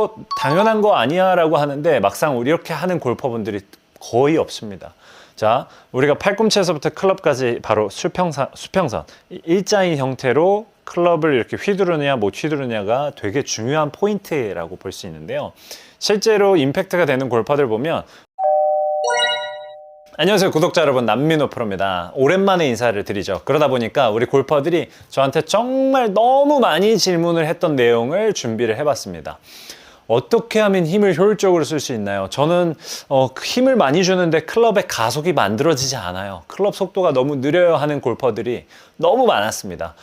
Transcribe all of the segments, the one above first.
그거 당연한 거 아니야 라고 하는데 막상 이렇게 하는 골퍼분들이 거의 없습니다. 자, 우리가 팔꿈치에서부터 클럽까지 바로 수평선 일자인 형태로 클럽을 이렇게 휘두르느냐 못 휘두르느냐가 되게 중요한 포인트라고 볼 수 있는데요. 실제로 임팩트가 되는 골퍼들 보면, 안녕하세요 구독자 여러분, 남민호 프로입니다. 오랜만에 인사를 드리죠. 그러다 보니까 우리 골퍼들이 저한테 정말 너무 많이 질문을 했던 내용을 준비를 해봤습니다. 어떻게 하면 힘을 효율적으로 쓸 수 있나요? 저는 힘을 많이 주는데 클럽의 가속이 만들어지지 않아요. 클럽 속도가 너무 느려요 하는 골퍼들이 너무 많았습니다.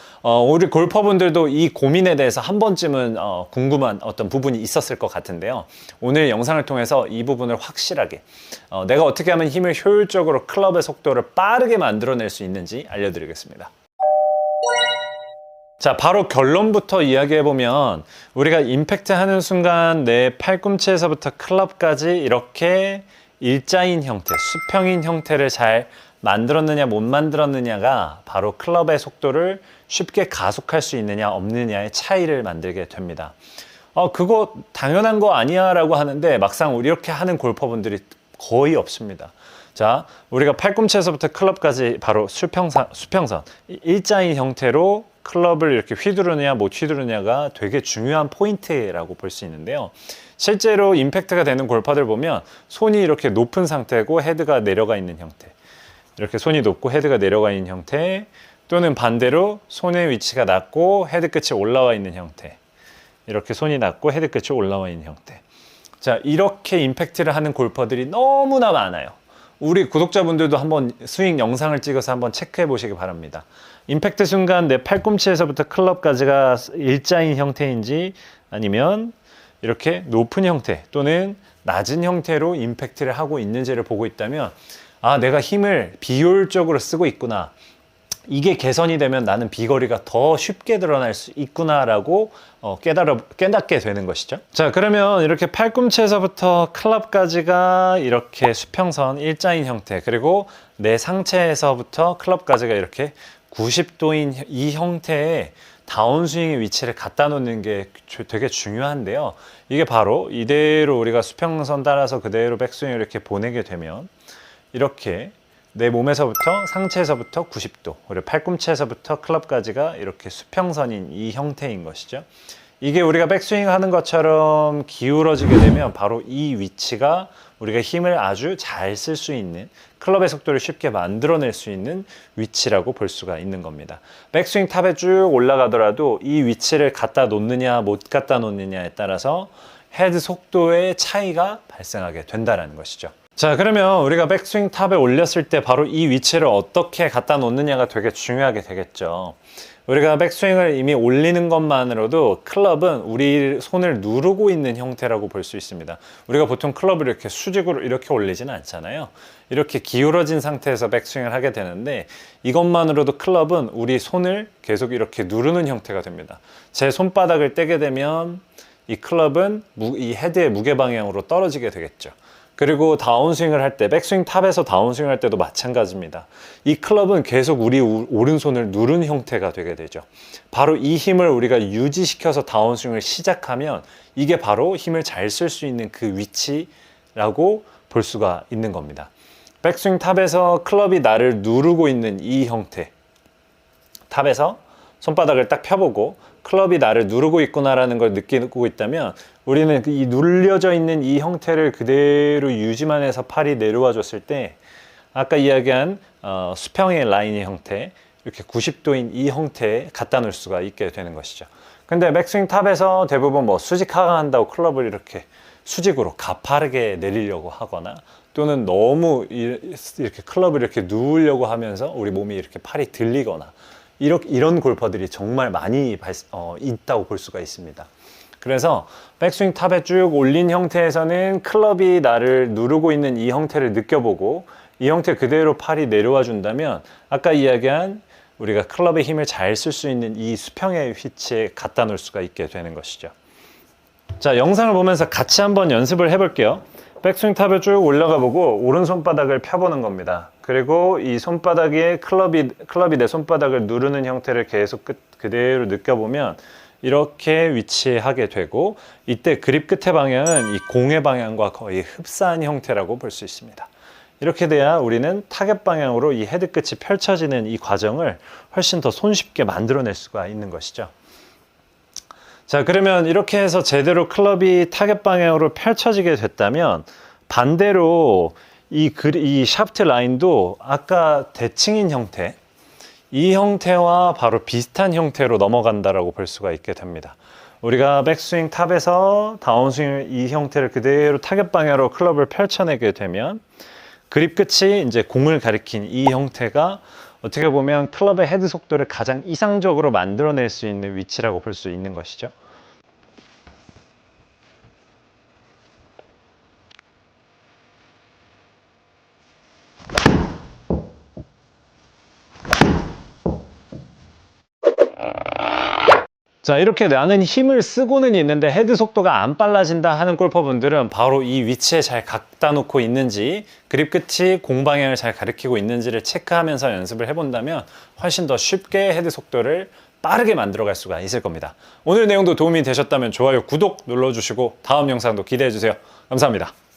우리 골퍼분들도 이 고민에 대해서 한 번쯤은 궁금한 어떤 부분이 있었을 것 같은데요. 오늘 영상을 통해서 이 부분을 확실하게 내가 어떻게 하면 힘을 효율적으로 클럽의 속도를 빠르게 만들어낼 수 있는지 알려드리겠습니다. 자, 바로 결론부터 이야기해보면 우리가 임팩트 하는 순간 내 팔꿈치에서부터 클럽까지 이렇게 일자인 형태, 수평인 형태를 잘 만들었느냐 못 만들었느냐가 바로 클럽의 속도를 쉽게 가속할 수 있느냐 없느냐의 차이를 만들게 됩니다. 그거 당연한 거 아니야 라고 하는데 막상 이렇게 하는 골퍼분들이 거의 없습니다. 자, 우리가 팔꿈치에서부터 클럽까지 바로 수평선 일자인 형태로 클럽을 이렇게 휘두르느냐 못 휘두르느냐가 되게 중요한 포인트라고 볼 수 있는데요. 실제로 임팩트가 되는 골퍼들 보면 손이 이렇게 높은 상태고 헤드가 내려가 있는 형태, 이렇게 손이 높고 헤드가 내려가 있는 형태, 또는 반대로 손의 위치가 낮고 헤드 끝이 올라와 있는 형태, 이렇게 손이 낮고 헤드 끝이 올라와 있는 형태. 자, 이렇게 임팩트를 하는 골퍼들이 너무나 많아요. 우리 구독자분들도 한번 스윙 영상을 찍어서 한번 체크해 보시기 바랍니다. 임팩트 순간 내 팔꿈치에서부터 클럽까지가 일자인 형태인지 아니면 이렇게 높은 형태 또는 낮은 형태로 임팩트를 하고 있는지를 보고 있다면, 아, 내가 힘을 비효율적으로 쓰고 있구나, 이게 개선이 되면 나는 비거리가 더 쉽게 드러날 수 있구나라고 깨닫게 되는 것이죠. 자, 그러면 이렇게 팔꿈치에서부터 클럽까지가 이렇게 수평선 일자인 형태, 그리고 내 상체에서부터 클럽까지가 이렇게 90도인 이 형태의 다운스윙의 위치를 갖다 놓는 게 되게 중요한데요. 이게 바로 이대로 우리가 수평선 따라서 그대로 백스윙을 이렇게 보내게 되면 이렇게 내 몸에서부터 상체에서부터 90도, 그리고 팔꿈치에서부터 클럽까지가 이렇게 수평선인 이 형태인 것이죠. 이게 우리가 백스윙 하는 것처럼 기울어지게 되면 바로 이 위치가 우리가 힘을 아주 잘 쓸 수 있는, 클럽의 속도를 쉽게 만들어낼 수 있는 위치라고 볼 수가 있는 겁니다. 백스윙 탑에 쭉 올라가더라도 이 위치를 갖다 놓느냐 못 갖다 놓느냐에 따라서 헤드 속도의 차이가 발생하게 된다는 것이죠. 자, 그러면 우리가 백스윙 탑에 올렸을 때 바로 이 위치를 어떻게 갖다 놓느냐가 되게 중요하게 되겠죠. 우리가 백스윙을 이미 올리는 것만으로도 클럽은 우리 손을 누르고 있는 형태라고 볼 수 있습니다. 우리가 보통 클럽을 이렇게 수직으로 이렇게 올리지는 않잖아요. 이렇게 기울어진 상태에서 백스윙을 하게 되는데, 이것만으로도 클럽은 우리 손을 계속 이렇게 누르는 형태가 됩니다. 제 손바닥을 떼게 되면 이 클럽은 이 헤드의 무게 방향으로 떨어지게 되겠죠. 그리고 다운스윙을 할 때, 백스윙 탑에서 다운스윙을 할 때도 마찬가지입니다. 이 클럽은 계속 우리 오른손을 누른 형태가 되게 되죠. 바로 이 힘을 우리가 유지시켜서 다운스윙을 시작하면 이게 바로 힘을 잘 쓸 수 있는 그 위치라고 볼 수가 있는 겁니다. 백스윙 탑에서 클럽이 나를 누르고 있는 이 형태, 탑에서 손바닥을 딱 펴보고 클럽이 나를 누르고 있구나라는 걸 느끼고 있다면, 우리는 이 눌려져 있는 이 형태를 그대로 유지만 해서 팔이 내려와 줬을 때 아까 이야기한 수평의 라인의 형태, 이렇게 90도인 이 형태에 갖다 놓을 수가 있게 되는 것이죠. 근데 백스윙 탑에서 대부분 수직 하강한다고 클럽을 이렇게 수직으로 가파르게 내리려고 하거나, 또는 너무 이렇게 클럽을 이렇게 누우려고 하면서 우리 몸이 이렇게 팔이 들리거나, 이런 골퍼들이 정말 많이 있다고 볼 수가 있습니다. 그래서 백스윙 탑에 쭉 올린 형태에서는 클럽이 나를 누르고 있는 이 형태를 느껴보고 이 형태 그대로 팔이 내려와 준다면 아까 이야기한 우리가 클럽의 힘을 잘 쓸 수 있는 이 수평의 위치에 갖다 놓을 수가 있게 되는 것이죠. 자, 영상을 보면서 같이 한번 연습을 해볼게요. 백스윙 탑에 쭉 올라가 보고 오른손바닥을 펴보는 겁니다. 그리고 이 손바닥에 클럽이 내 손바닥을 누르는 형태를 계속 그대로 느껴보면 이렇게 위치하게 되고, 이때 그립 끝의 방향은 이 공의 방향과 거의 흡사한 형태라고 볼 수 있습니다. 이렇게 돼야 우리는 타겟 방향으로 이 헤드 끝이 펼쳐지는 이 과정을 훨씬 더 손쉽게 만들어낼 수가 있는 것이죠. 자, 그러면 이렇게 해서 제대로 클럽이 타겟 방향으로 펼쳐지게 됐다면, 반대로 이 샤프트 라인도 아까 대칭인 형태, 이 형태와 바로 비슷한 형태로 넘어간다라고 볼 수가 있게 됩니다. 우리가 백스윙 탑에서 다운스윙 이 형태를 그대로 타겟 방향으로 클럽을 펼쳐내게 되면, 그립 끝이 이제 공을 가리킨 이 형태가 어떻게 보면 클럽의 헤드 속도를 가장 이상적으로 만들어낼 수 있는 위치라고 볼 수 있는 것이죠. 자, 이렇게 나는 힘을 쓰고는 있는데 헤드 속도가 안 빨라진다 하는 골퍼분들은 바로 이 위치에 잘 갖다 놓고 있는지, 그립 끝이 공 방향을 잘 가리키고 있는지를 체크하면서 연습을 해본다면 훨씬 더 쉽게 헤드 속도를 빠르게 만들어갈 수가 있을 겁니다. 오늘 내용도 도움이 되셨다면 좋아요, 구독 눌러주시고 다음 영상도 기대해주세요. 감사합니다.